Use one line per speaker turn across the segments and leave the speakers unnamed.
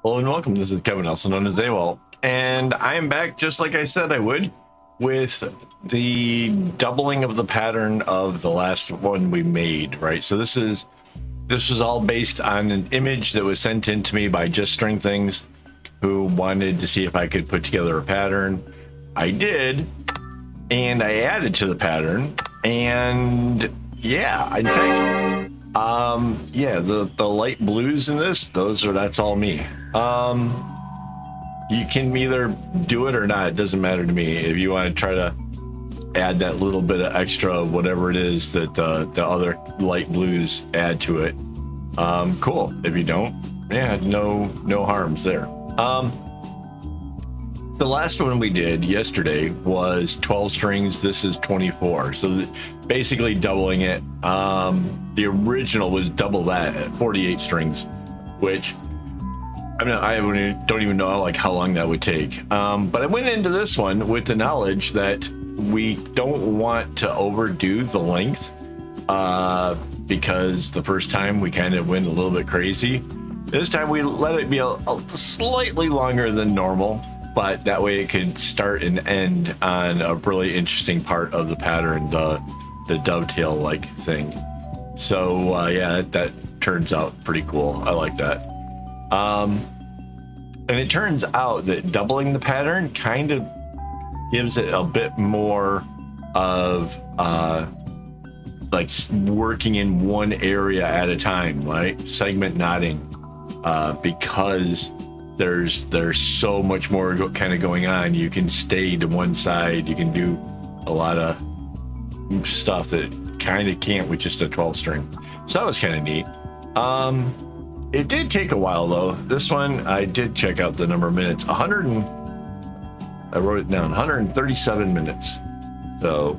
Hello and welcome. This is Kevin, also known as AWOL, and I am back just like I said I would with the doubling of the pattern of the last one we made, right? So this was all based on an image that was sent in to me by Just String Things, who wanted to see if I could put together a pattern. I did, and I added to the pattern, and yeah, in fact, yeah, the light blues in this, that's all me. You can either do it or not. It doesn't matter to me. If you want to try to add that little bit of extra, whatever it is that the other light blues add to it, cool. If you don't, yeah, no harms there. The last one we did yesterday was 12 strings. This is 24. So basically doubling it. The original was double that at 48 strings, which I mean, I don't even know like how long that would take. But I went into this one with the knowledge that we don't want to overdo the length, because the first time we kind of went a little bit crazy. This time we let it be a slightly longer than normal, but that way it could start and end on a really interesting part of the pattern, the dovetail like thing. So yeah, that turns out pretty cool. I like that. And it turns out that doubling the pattern kind of gives it a bit more of like working in one area at a time, right? Segment knotting, because there's so much more kind of going on. You can stay to one side. You can do a lot of stuff that kind of can't with just a 12 string. So that was kind of neat. It did take a while though. This one, I did check out the number of minutes. I wrote it down, 137 minutes. So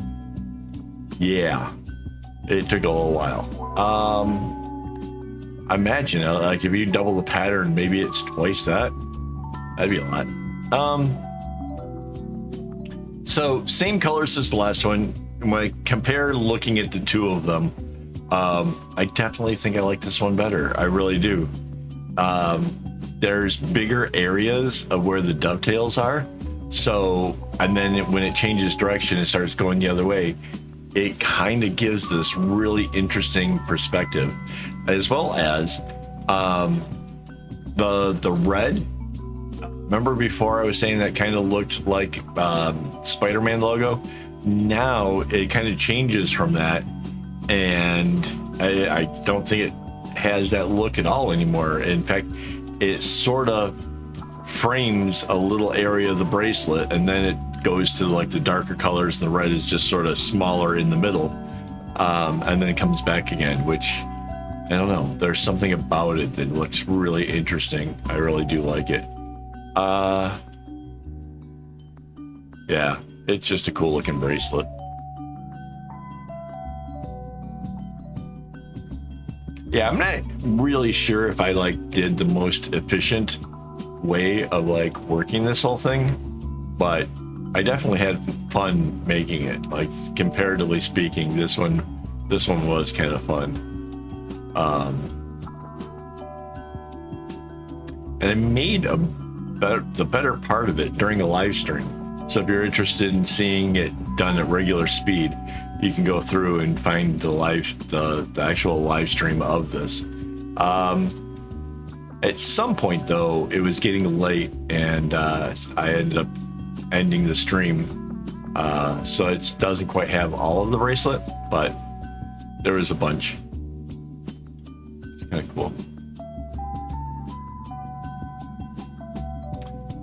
yeah, it took a little while. I imagine like if you double the pattern, maybe it's twice that. That'd be a lot. So same colors as the last one. When I compare looking at the two of them, I definitely think I like this one better. I really do. There's bigger areas of where the dovetails are. So, and then when it changes direction, it starts going the other way. It kind of gives this really interesting perspective, as well as the red. Remember before I was saying that kind of looked like Spider-Man logo? Now it kind of changes from that, and I don't think it has that look at all anymore. In fact, it sort of frames a little area of the bracelet, and then it goes to like the darker colors, and the red is just sort of smaller in the middle, and then it comes back again, which I don't know, there's something about it that looks really interesting. I really do like it. Yeah, it's just a cool looking bracelet. Yeah, I'm not really sure if I like did the most efficient way of like working this whole thing, but I definitely had fun making it. Like comparatively speaking, this one was kind of fun. And I made the better part of it during a live stream. So if you're interested in seeing it done at regular speed, you can go through and find the actual live stream of this. At some point though, it was getting late, and I ended up ending the stream. So it doesn't quite have all of the bracelet, but there was a bunch. It's kind of cool.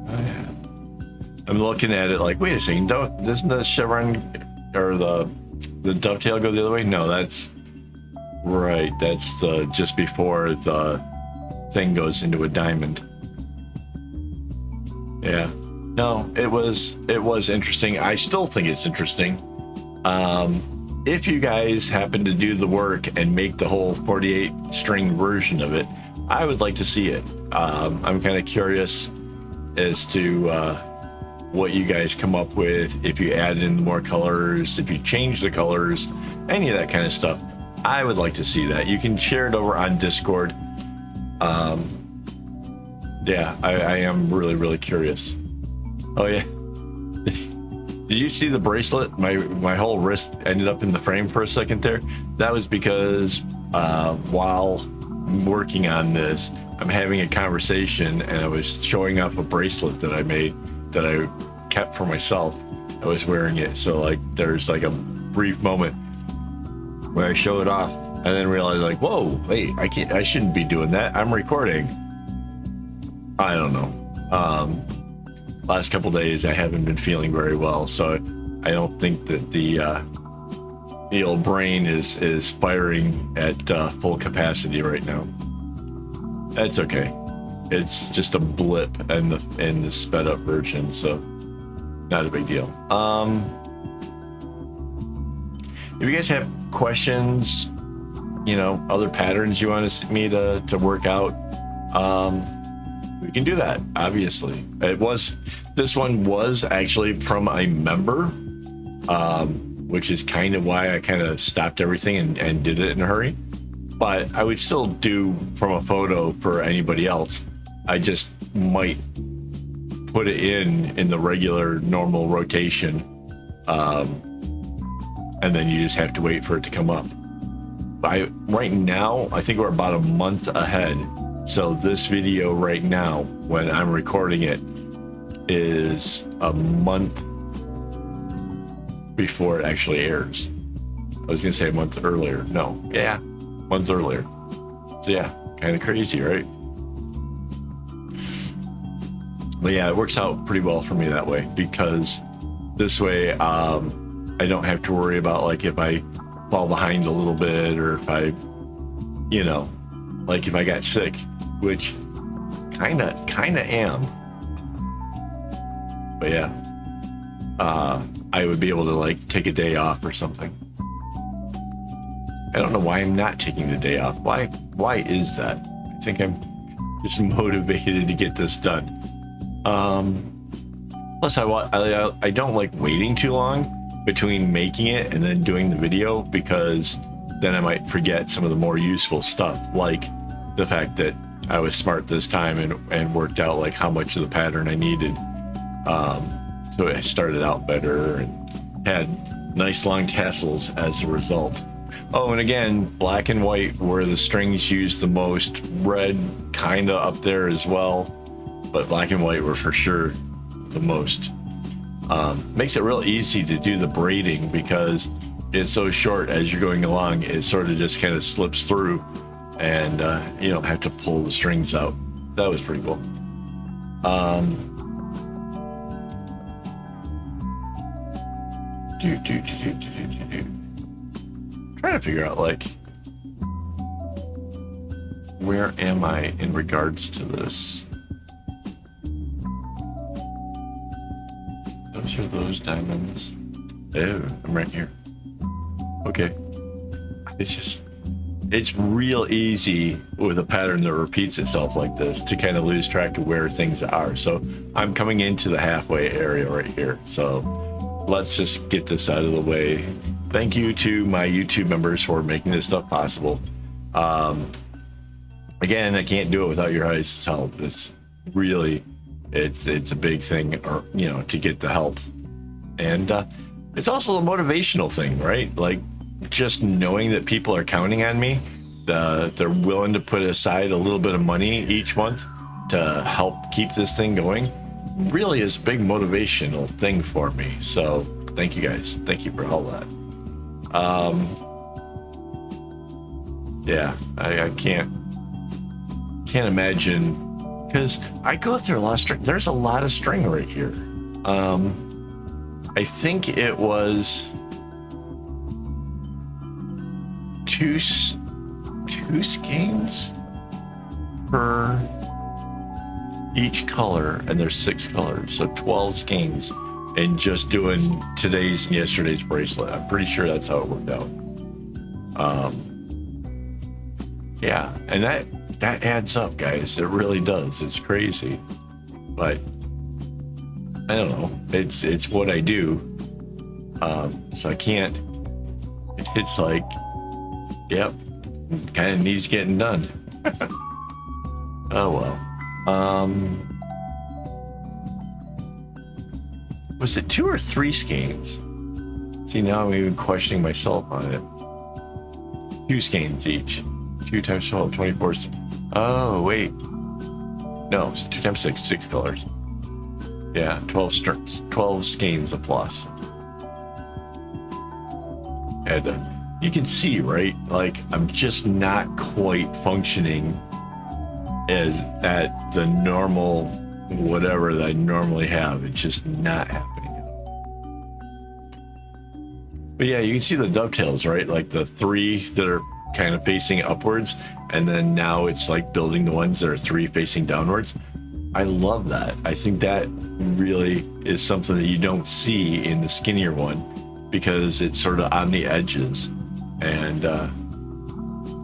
Oh yeah. I'm looking at it like, wait a second, doesn't the chevron or the dovetail go the other way? No, that's right. That's the just before the thing goes into a diamond. Yeah. No, it was interesting. I still think it's interesting. If you guys happen to do the work and make the whole 48 string version of it, I would like to see it. I'm kind of curious as to what you guys come up with, if you add in more colors, if you change the colors, any of that kind of stuff. I would like to see that. You can share it over on Discord. Yeah, I am really curious. Oh yeah. Did you see the bracelet? My whole wrist ended up in the frame for a second there. That was because while working on this, I'm having a conversation and I was showing off a bracelet that I made that I kept for myself. I was wearing it, so like there's like a brief moment where I show it off and then realize like, whoa, wait, I shouldn't be doing that. I'm recording. I don't know. Last couple days I haven't been feeling very well, so I don't think that the old brain is firing at full capacity right now. That's okay. It's just a blip in the sped up version, so not a big deal. If you guys have questions, you know, other patterns you want me to work out, we can do that. Obviously, this one was actually from a member, which is kind of why I kind of stopped everything and did it in a hurry. But I would still do from a photo for anybody else. I just might put it in the regular normal rotation, and then you just have to wait for it to come up. Right now, I think we're about a month ahead. So this video right now, when I'm recording it, is a month before it actually airs. I was gonna say a month earlier. No, yeah, month earlier. So yeah, kind of crazy, right? But yeah, it works out pretty well for me that way, because this way I don't have to worry about like if I fall behind a little bit, or if I, you know, like if I got sick, which kind of am. But yeah, I would be able to like take a day off or something. I don't know why I'm not taking the day off. Why is that? I think I'm just motivated to get this done. Plus I don't like waiting too long between making it and then doing the video, because then I might forget some of the more useful stuff, like the fact that I was smart this time and worked out like how much of the pattern I needed. So it started out better and had nice long tassels as a result. Oh, and again, black and white were the strings used the most. Red kind of up there as well, but black and white were for sure the most. Makes it real easy to do the braiding because it's so short as you're going along. It sort of just kind of slips through, and you don't have to pull the strings out. That was pretty cool. Trying to figure out like where am I in regards to this? Those are those diamonds. Oh, I'm right here. Okay. It's real easy with a pattern that repeats itself like this to kind of lose track of where things are. So I'm coming into the halfway area right here. So let's just get this out of the way. Thank you to my YouTube members for making this stuff possible. Again, I can't do it without your guys' help. It's really, it's a big thing, or you know, to get the help. And it's also a motivational thing, right? Like just knowing that people are counting on me, they're willing to put aside a little bit of money each month to help keep this thing going, really is a big motivational thing for me. So thank you guys. Thank you for all that. Yeah, I can't imagine, because I go through a lot of string. There's a lot of string right here. I think it was two skeins per each color, and there's 6 colors, so 12 skeins, and just doing today's and yesterday's bracelet. I'm pretty sure that's how it worked out. Yeah, and that adds up, guys. It really does. It's crazy, but I don't know. It's what I do. So I can't. It's like, yep, kind of needs getting done. Oh well. Was it 2 or 3 skeins? See, now I'm even questioning myself on it. 2 skeins each. 2 times 12, 24. Oh, wait. No, it's 2 times 6, 6 colors. Yeah, 12 skeins of floss. And you can see, right? Like, I'm just not quite functioning as at the normal whatever that I normally have. It's just not happening. But yeah, you can see the dovetails, right? Like the 3 that are kind of facing upwards, and then now it's like building the ones that are 3 facing downwards. I love that. I think that really is something that you don't see in the skinnier one, because it's sort of on the edges, and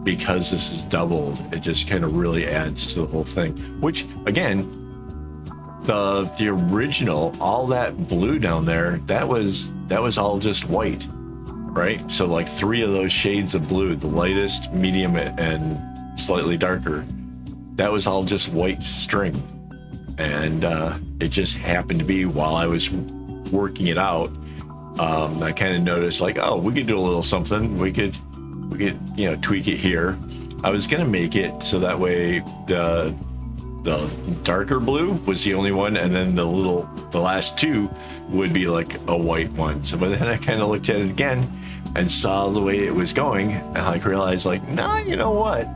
because this is doubled, it just kind of really adds to the whole thing. Which, again, the original, all that blue down there, that was all just white, right? So like 3 of those shades of blue, the lightest, medium, and slightly darker, that was all just white string. And it just happened to be, while I was working it out, I kind of noticed, like, oh, we could do a little something. We could, you know, tweak it here. I was gonna make it so that way the darker blue was the only one, and then the last 2 would be like a white one. So, but then I kind of looked at it again and saw the way it was going, and I realized, like, nah, you know what?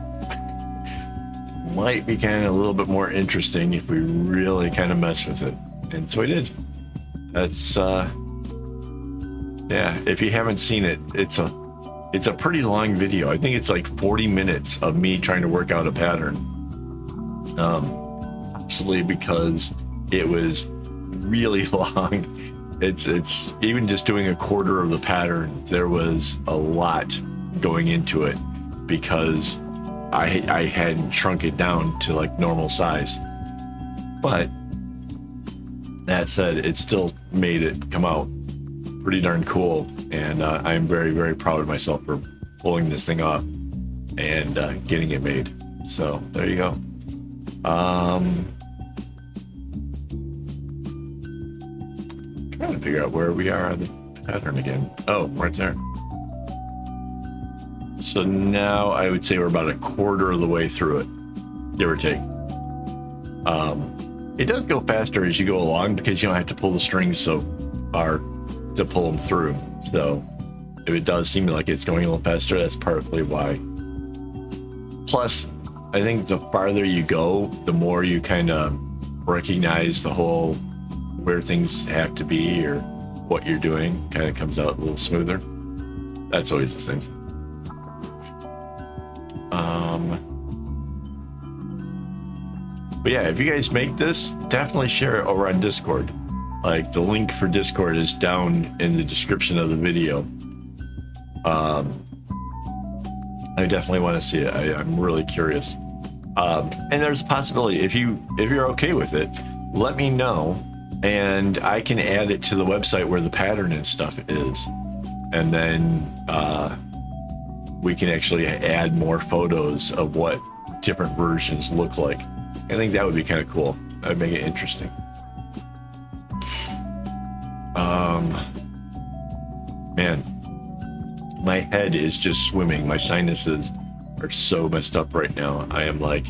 Might be kind of a little bit more interesting if we really kind of mess with it. And so I did. That's yeah, if you haven't seen it, it's a pretty long video. I think it's like 40 minutes of me trying to work out a pattern. Possibly because it was really long. It's even just doing a quarter of the pattern, there was a lot going into it, because I hadn't shrunk it down to like normal size. But that said, it still made it come out pretty darn cool, and I'm very, very proud of myself for pulling this thing off and getting it made. So there you go. Trying to figure out where we are on the pattern again. Oh, right there. So now I would say we're about a quarter of the way through it, give or take. It does go faster as you go along, because you don't have to pull the strings so far to pull them through. So if it does seem like it's going a little faster, that's partly why. Plus, I think the farther you go, the more you kind of recognize the whole where things have to be, or what you're doing kind of comes out a little smoother. That's always the thing. But yeah, if you guys make this, definitely share it over on Discord. Like, the link for Discord is down in the description of the video. I definitely want to see it. I'm really curious. And there's a possibility, if you're okay with it, let me know, and I can add it to the website where the pattern and stuff is, and then we can actually add more photos of what different versions look like. I think that would be kind of cool. That would make it interesting. Man, my head is just swimming. My sinuses are so messed up right now. I am like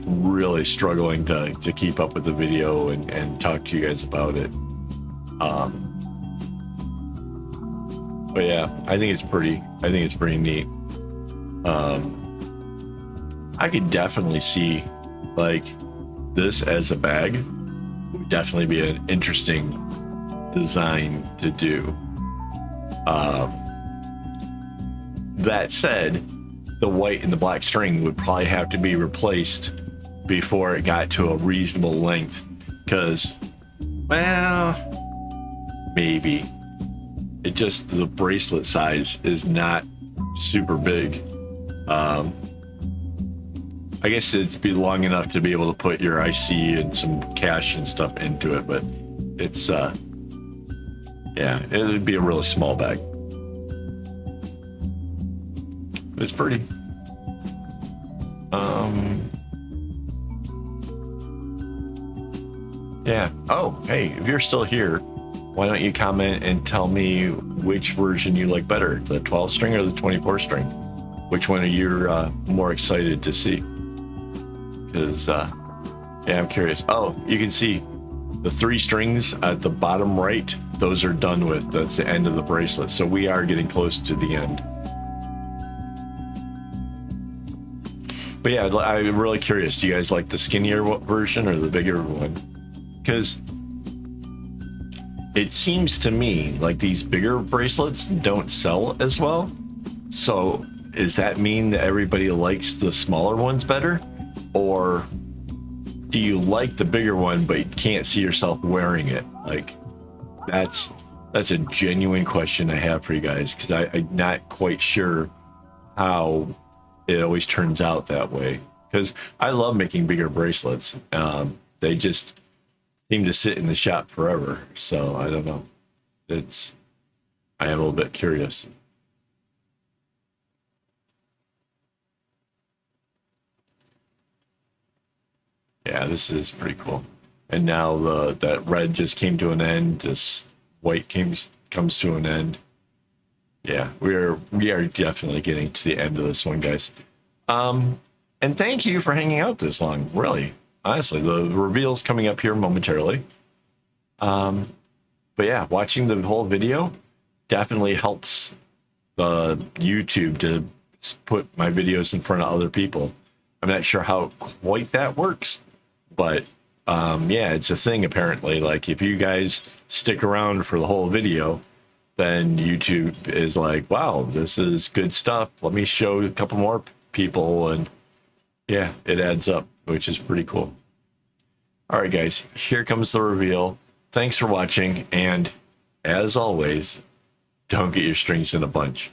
really struggling to keep up with the video and talk to you guys about it. But yeah, I think it's pretty neat. I could definitely see, like, this as a bag would definitely be an interesting design to do. That said, the white and the black string would probably have to be replaced before it got to a reasonable length, because, well, maybe it just, the bracelet size is not super big. I guess it'd be long enough to be able to put your IC and some cash and stuff into it, but it's yeah, it would be a really small bag. It's pretty. Yeah. Oh, hey, if you're still here, why don't you comment and tell me which version you like better, the 12 string or the 24 string? Which one are you more excited to see? Because, yeah, I'm curious. Oh, you can see the 3 strings at the bottom right, those are done with. That's the end of the bracelet. So we are getting close to the end. But yeah, I'm really curious. Do you guys like the skinnier version or the bigger one? Because it seems to me like these bigger bracelets don't sell as well. So does that mean that everybody likes the smaller ones better? Or do you like the bigger one but you can't see yourself wearing it? Like, that's a genuine question I have for you guys, because I'm not quite sure how it always turns out that way. Because I love making bigger bracelets. They just seem to sit in the shop forever. So I don't know. I am a little bit curious. Yeah, this is pretty cool. And now that red just came to an end. This white comes to an end. Yeah, we are definitely getting to the end of this one, guys. And thank you for hanging out this long. Really, honestly, the reveal's coming up here momentarily. But yeah, watching the whole video definitely helps the YouTube to put my videos in front of other people. I'm not sure how quite that works, but yeah, it's a thing apparently. Like, if you guys stick around for the whole video, then YouTube is like, wow, this is good stuff. Let me show a couple more people. And yeah, it adds up, which is pretty cool. All right, guys, here comes the reveal. Thanks for watching. And as always, don't get your strings in a bunch.